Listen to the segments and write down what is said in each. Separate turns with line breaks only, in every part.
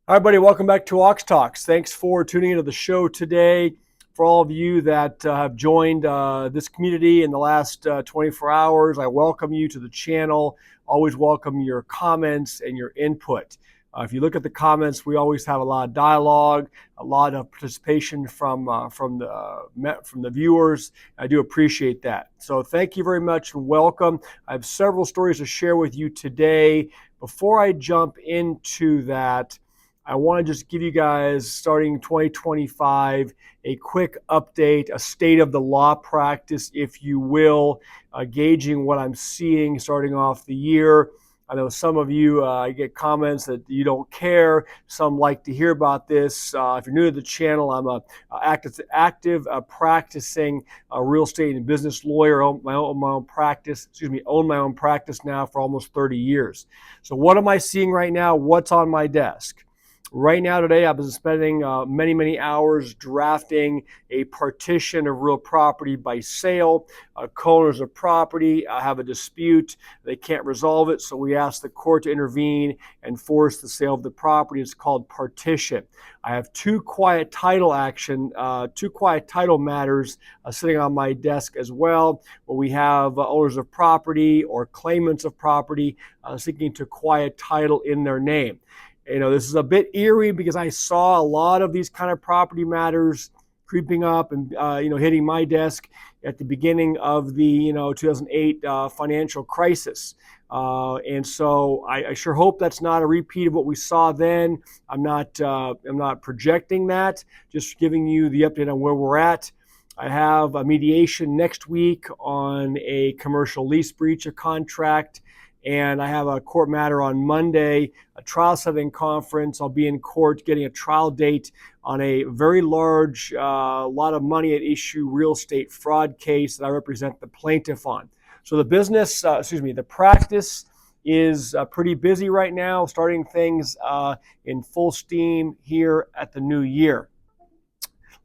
Hi, everybody. Welcome back to Ox Talks. Thanks for tuning into the show today. For all of you that have joined this community in the last 24 hours, I welcome you to the channel. Always welcome your comments and your input. If you look at the comments, we always have a lot of dialogue, a lot of participation from the viewers. I do appreciate that. So thank you very much and welcome. I have several stories to share with you today. Before I jump into that, I want to just give you guys, starting 2025, a quick update, a state of the law practice, if you will, gauging what I'm seeing starting off the year. I know some of you get comments that you don't care. Some like to hear about this. If you're new to the channel, I'm a active practicing real estate and business lawyer. Own my own practice. Own my own practice now for almost 30 years. So what am I seeing right now? What's on my desk? Right now, today, I've been spending many hours drafting a partition of real property by sale. Co-owners of property have a dispute. They can't resolve it, so we ask the court to intervene and force the sale of the property. It's called partition. I have two quiet title matters sitting on my desk as well, where we have owners of property or claimants of property seeking to quiet title in their name. This is a bit eerie because I saw a lot of these kind of property matters creeping up and, hitting my desk at the beginning of the, 2008 financial crisis. And so I sure hope that's not a repeat of what we saw then. I'm not projecting that, just giving you the update on where we're at. I have a mediation next week on a commercial lease breach of contract. And I have a court matter on Monday, a trial setting conference. I'll be in court getting a trial date on a very large, lot of money at issue real estate fraud case that I represent the plaintiff on. So the practice is pretty busy right now, starting things in full steam here at the new year.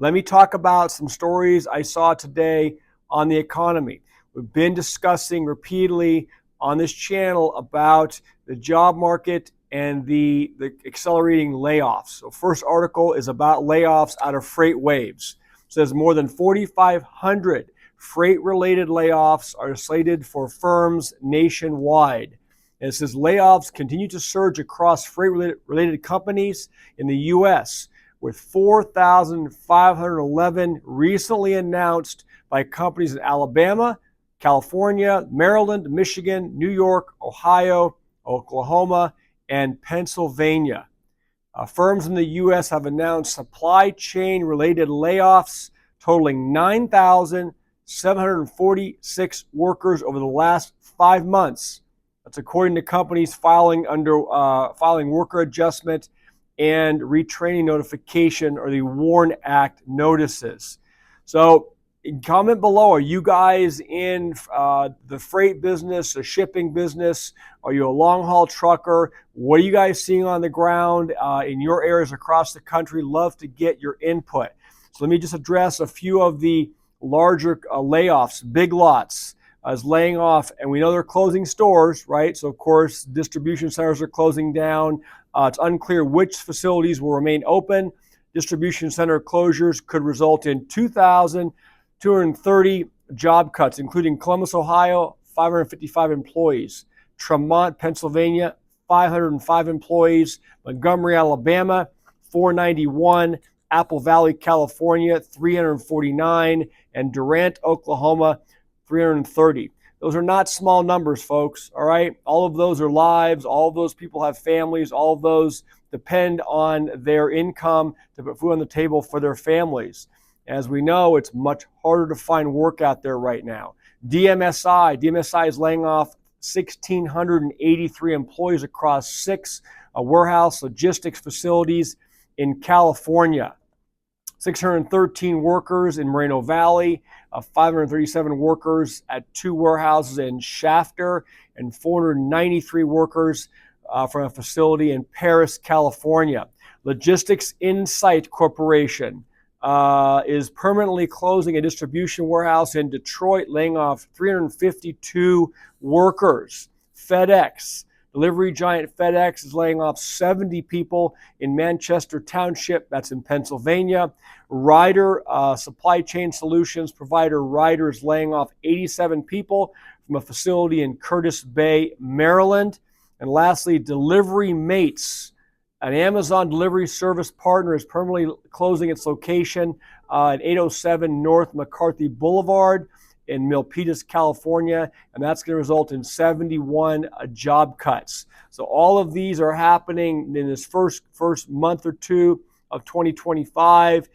Let me talk about some stories I saw today on the economy. We've been discussing repeatedly on this channel about the job market and the accelerating layoffs. So first article is about layoffs out of FreightWaves. It says more than 4,500 freight-related layoffs are slated for firms nationwide. And it says layoffs continue to surge across freight-related companies in the U.S., with 4,511 recently announced by companies in Alabama, California, Maryland, Michigan, New York, Ohio, Oklahoma, and Pennsylvania. Firms in the U.S. have announced supply chain-related layoffs totaling 9,746 workers over the last 5 months. That's according to companies filing worker adjustment and retraining notification, or the WARN Act notices. So comment below, are you guys in the freight business, the shipping business? Are you a long-haul trucker? What are you guys seeing on the ground in your areas across the country? Love to get your input. So let me just address a few of the larger layoffs. Big Lots is laying off, and we know they're closing stores, right? So, of course, distribution centers are closing down. It's unclear which facilities will remain open. Distribution center closures could result in 2,230 job cuts, including Columbus, Ohio, 555 employees. Tremont, Pennsylvania, 505 employees. Montgomery, Alabama, 491. Apple Valley, California, 349. And Durant, Oklahoma, 330. Those are not small numbers, folks, all right? All of those are lives. All of those people have families. All of those depend on their income to put food on the table for their families. As we know, it's much harder to find work out there right now. DMSI is laying off 1,683 employees across 6 warehouse logistics facilities in California. 613 workers in Moreno Valley, 537 workers at 2 warehouses in Shafter, and 493 workers from a facility in Paris, California. Logistics Insight Corporation is permanently closing a distribution warehouse in Detroit, laying off 352 workers. FedEx Delivery giant FedEx is laying off 70 people in Manchester Township, that's in Pennsylvania. Ryder, supply chain solutions provider Ryder is laying off 87 people from a facility in Curtis Bay, Maryland. And lastly, Delivery Mates, an Amazon delivery service partner, is permanently closing its location at 807 North McCarthy Boulevard in Milpitas, California, and that's going to result in 71 job cuts. So all of these are happening in this first month or two of 2025.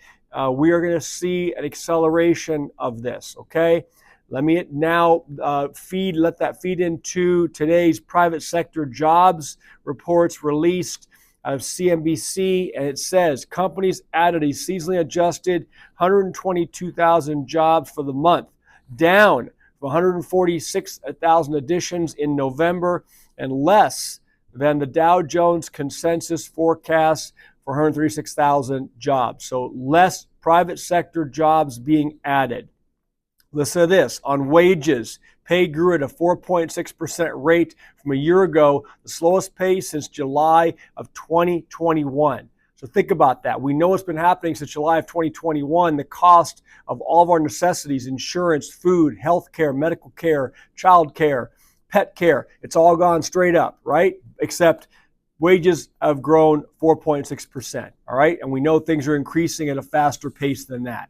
We are going to see an acceleration of this, okay? Let me now let that feed into today's private sector jobs reports released out of CNBC, and it says companies added a seasonally adjusted 122,000 jobs for the month, down from 146,000 additions in November and less than the Dow Jones consensus forecast for 136,000 jobs. So less private sector jobs being added. Listen to this. On wages, pay grew at a 4.6% rate from a year ago, the slowest pace since July of 2021. So think about that. We know what's been happening since July of 2021. The cost of all of our necessities, insurance, food, healthcare, medical care, child care, pet care, it's all gone straight up, right? Except wages have grown 4.6%, all right? And we know things are increasing at a faster pace than that.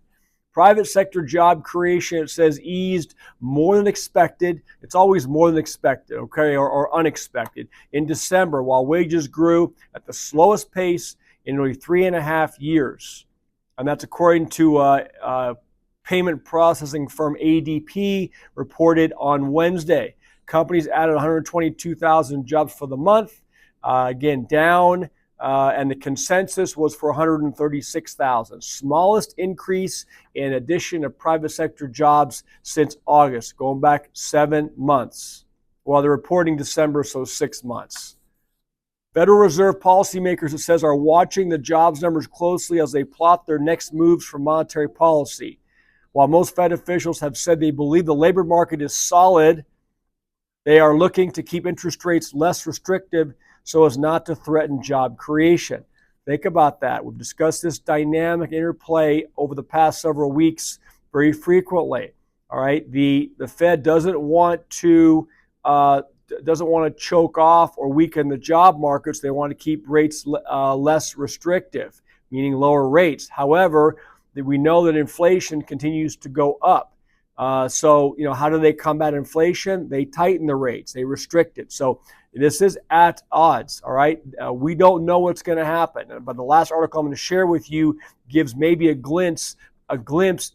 Private sector job creation, it says, eased more than expected. It's always more than expected, okay, or unexpected. In December, while wages grew at the slowest pace in nearly 3.5 years. And that's according to payment processing firm ADP, reported on Wednesday. Companies added 122,000 jobs for the month, again, down. And the consensus was for 136,000. Smallest increase in addition of private sector jobs since August, going back 7 months. While they're reporting December, so 6 months. Federal Reserve policymakers, it says, are watching the jobs numbers closely as they plot their next moves for monetary policy. While most Fed officials have said they believe the labor market is solid, they are looking to keep interest rates less restrictive so as not to threaten job creation. Think about that. We've discussed this dynamic interplay over the past several weeks very frequently. All right, the Fed doesn't want to choke off or weaken the job markets. They want to keep rates less restrictive, meaning lower rates. However, we know that inflation continues to go up. So, how do they combat inflation? They tighten the rates. They restrict it. So this is at odds, all right? We don't know what's going to happen. But the last article I'm going to share with you gives maybe a glimpse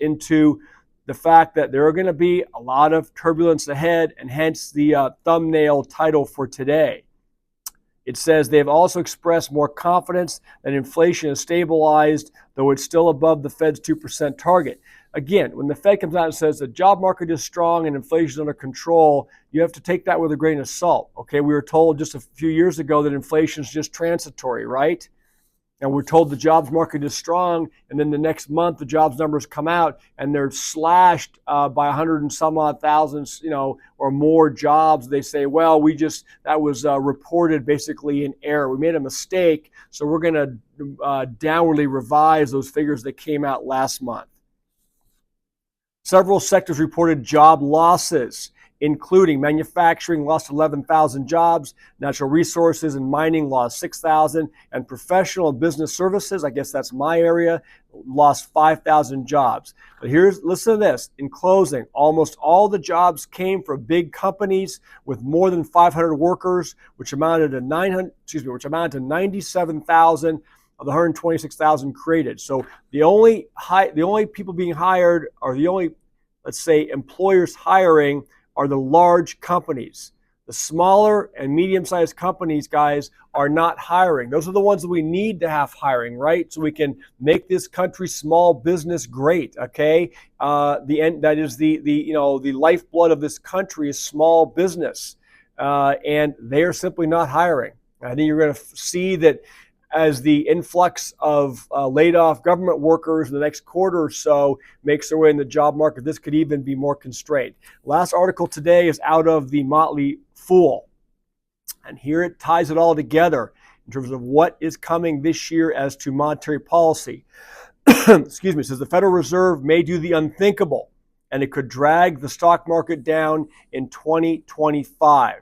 into the fact that there are going to be a lot of turbulence ahead, and hence the thumbnail title for today. It says they've also expressed more confidence that inflation is stabilized, though it's still above the Fed's 2% target. Again, when the Fed comes out and says the job market is strong and inflation is under control, you have to take that with a grain of salt. Okay, we were told just a few years ago that inflation is just transitory, right? And we're told the jobs market is strong, and then the next month the jobs numbers come out and they're slashed by 100 and some odd thousands, or more jobs. They say, well, that was reported basically in error. We made a mistake, so we're going to downwardly revise those figures that came out last month. Several sectors reported job losses, including manufacturing lost 11,000 jobs, natural resources and mining lost 6,000, and professional and business services, I guess that's my area, lost 5,000 jobs. But listen to this. In closing, almost all the jobs came from big companies with more than 500 workers, which amounted to 97,000 of the 126,000 created. So the only people being hired, or the only, let's say, employers hiring, are the large companies. The smaller and medium-sized companies, guys, are not hiring. Those are the ones that we need to have hiring, right? So we can make this country small business great. Okay, that is the lifeblood of this country is small business, and they are simply not hiring. I think you're going to see that as the influx of laid off government workers in the next quarter or so makes their way in the job market, this could even be more constrained. Last article today is out of the Motley Fool. And here it ties it all together in terms of what is coming this year as to monetary policy. Excuse me, it says the Federal Reserve may do the unthinkable, and it could drag the stock market down in 2025.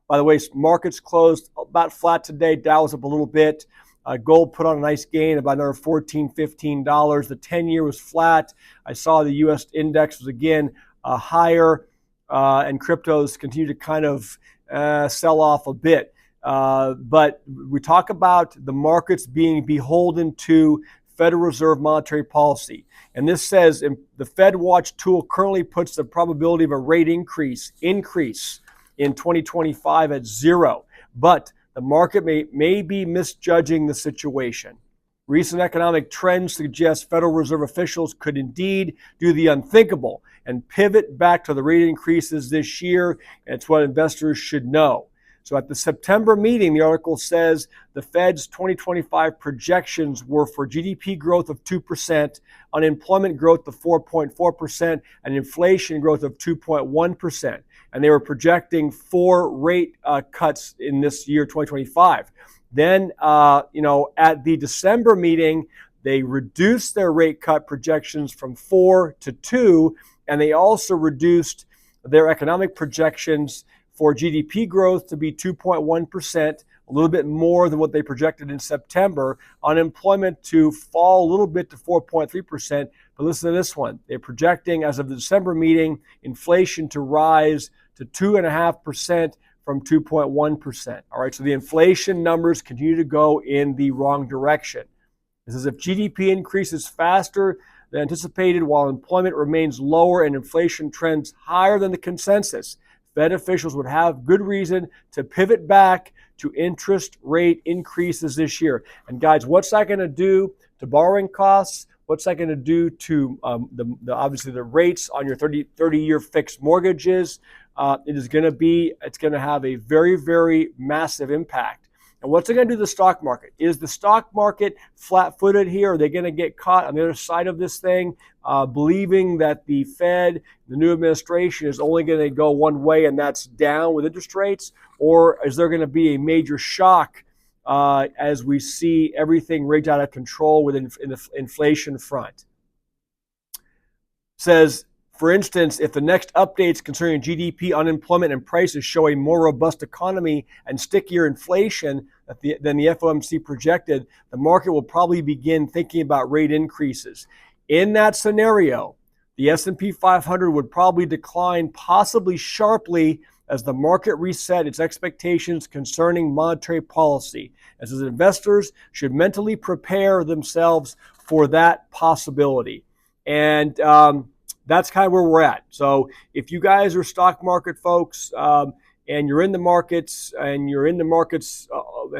By the way, markets closed about flat today. Dow was up a little bit. Gold put on a nice gain, about another $14, $15. The 10-year was flat. I saw the U.S. index was again higher, and cryptos continue to kind of sell off a bit. But we talk about the markets being beholden to Federal Reserve monetary policy. And this says the Fed Watch tool currently puts the probability of a rate increase in 2025 at 0. But the market may be misjudging the situation. Recent economic trends suggest Federal Reserve officials could indeed do the unthinkable and pivot back to the rate increases this year. It's what investors should know. So at the September meeting, the article says the Fed's 2025 projections were for GDP growth of 2%, unemployment growth of 4.4%, and inflation growth of 2.1%. And they were projecting 4 rate cuts in this year, 2025. Then, at the December meeting, they reduced their rate cut projections from 4 to 2, and they also reduced their economic projections for GDP growth to be 2.1%, a little bit more than what they projected in September. Unemployment to fall a little bit to 4.3%. But listen to this one. They're projecting, as of the December meeting, inflation to rise to 2.5% from 2.1%. All right, so the inflation numbers continue to go in the wrong direction. This is if GDP increases faster than anticipated while employment remains lower and inflation trends higher than the consensus, Fed officials would have good reason to pivot back to interest rate increases this year. And guys, what's that going to do to borrowing costs? What's that going to do to obviously the rates on your 30-year fixed mortgages? It's going to have a very, very massive impact. And what's it going to do to the stock market? Is the stock market flat-footed here? Are they going to get caught on the other side of this thing, believing that the Fed, the new administration, is only going to go one way, and that's down with interest rates? Or is there going to be a major shock as we see everything rigged out of control within the inflation front? Says, for instance, if the next updates concerning GDP, unemployment, and prices show a more robust economy and stickier inflation than the FOMC projected, the market will probably begin thinking about rate increases. In that scenario, the S&P 500 would probably decline, possibly sharply, as the market reset its expectations concerning monetary policy. As investors should mentally prepare themselves for that possibility. And that's kind of where we're at. So if you guys are stock market folks and you're in the markets and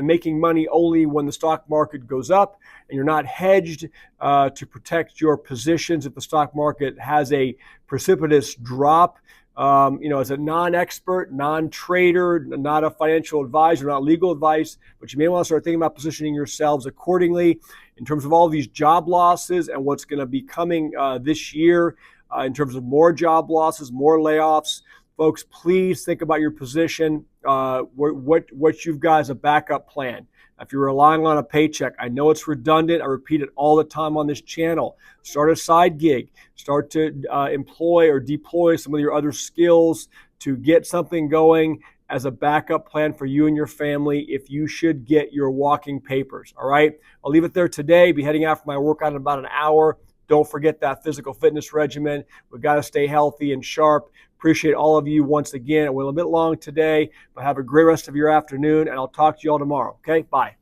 making money only when the stock market goes up, and you're not hedged to protect your positions if the stock market has a precipitous drop, as a non-expert, non-trader, not a financial advisor, not legal advice, but you may want to start thinking about positioning yourselves accordingly in terms of all these job losses and what's going to be coming this year. In terms of more job losses, more layoffs, folks, please think about your position, what you've got as a backup plan. If you're relying on a paycheck, I know it's redundant. I repeat it all the time on this channel. Start a side gig. Start to employ or deploy some of your other skills to get something going as a backup plan for you and your family if you should get your walking papers. All right? I'll leave it there today. Be heading out for my workout in about an hour. Don't forget that physical fitness regimen. We've got to stay healthy and sharp. Appreciate all of you once again. It went a bit long today, but have a great rest of your afternoon, and I'll talk to you all tomorrow. Okay? Bye.